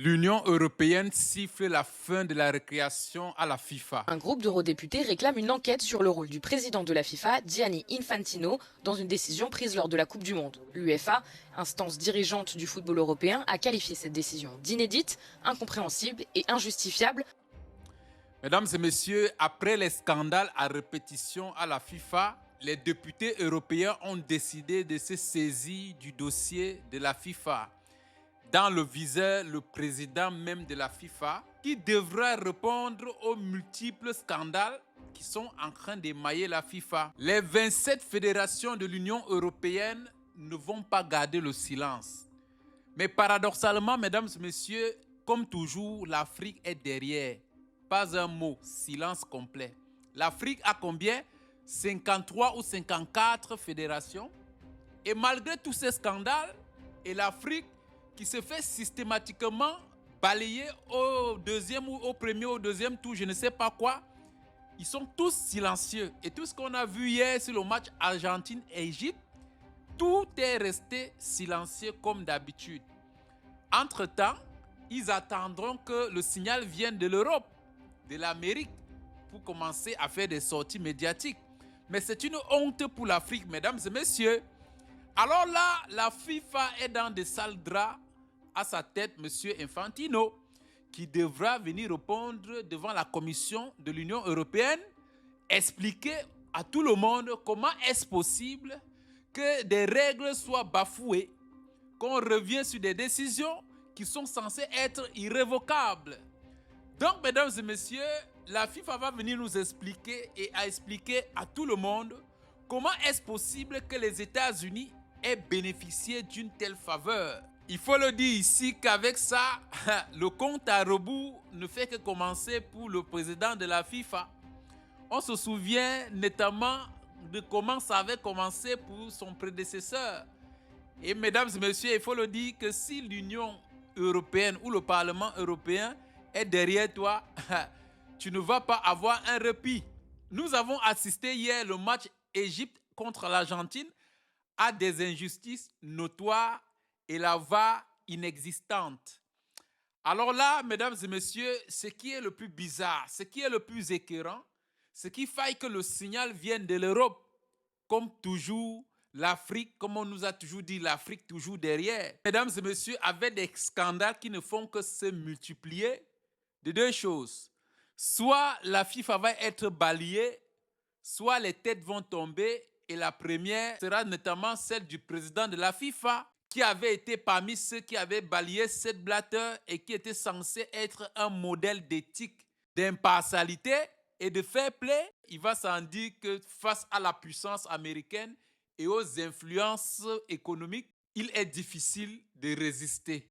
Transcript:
L'Union européenne siffle la fin de la récréation à la FIFA. Un groupe d'eurodéputés réclame une enquête sur le rôle du président de la FIFA, Gianni Infantino, dans une décision prise lors de la Coupe du Monde. L'UEFA, instance dirigeante du football européen, a qualifié cette décision d'inédite, incompréhensible et injustifiable. Mesdames et messieurs, après les scandales à répétition à la FIFA, les députés européens ont décidé de se saisir du dossier de la FIFA. Dans le viseur, le président même de la FIFA, qui devra répondre aux multiples scandales qui sont en train d'émailler la FIFA. Les 27 fédérations de l'Union européenne ne vont pas garder le silence. Mais paradoxalement, mesdames et messieurs, comme toujours, l'Afrique est derrière. Pas un mot, silence complet. L'Afrique a combien? 53 ou 54 fédérations. Et malgré tous ces scandales, et l'Afrique qui se fait systématiquement balayer au deuxième ou au premier ou au deuxième tour, je ne sais pas quoi, ils sont tous silencieux. Et tout ce qu'on a vu hier sur le match Argentine-Égypte, tout est resté silencieux comme d'habitude. Entre-temps, ils attendront que le signal vienne de l'Europe, de l'Amérique, pour commencer à faire des sorties médiatiques. Mais c'est une honte pour l'Afrique, mesdames et messieurs. Alors là, la FIFA est dans des sales draps, à sa tête M. Infantino, qui devra venir répondre devant la Commission de l'Union européenne, expliquer à tout le monde comment est-ce possible que des règles soient bafouées, qu'on revient sur des décisions qui sont censées être irrévocables. Donc, mesdames et messieurs, la FIFA va venir nous expliquer et à expliquer à tout le monde comment est-ce possible que les États-Unis aient bénéficié d'une telle faveur. Il faut le dire ici qu'avec ça, le compte à rebours ne fait que commencer pour le président de la FIFA. On se souvient notamment de comment ça avait commencé pour son prédécesseur. Et mesdames et messieurs, il faut le dire que si l'Union européenne ou le Parlement européen est derrière toi, tu ne vas pas avoir un répit. Nous avons assisté hier le match Égypte contre l'Argentine à des injustices notoires et la VAR inexistante. Alors là, mesdames et messieurs, ce qui est le plus bizarre, ce qui est le plus écœurant, c'est qu'il faille que le signal vienne de l'Europe. Comme toujours, l'Afrique, comme on nous a toujours dit, l'Afrique toujours derrière. Mesdames et messieurs, avec des scandales qui ne font que se multiplier, de deux choses. Soit la FIFA va être balayée, soit les têtes vont tomber. Et la première sera notamment celle du président de la FIFA, qui avait été parmi ceux qui avaient balayé Sepp Blatter et qui était censé être un modèle d'éthique, d'impartialité et de fair play. Il va sans dire que face à la puissance américaine et aux influences économiques, il est difficile de résister.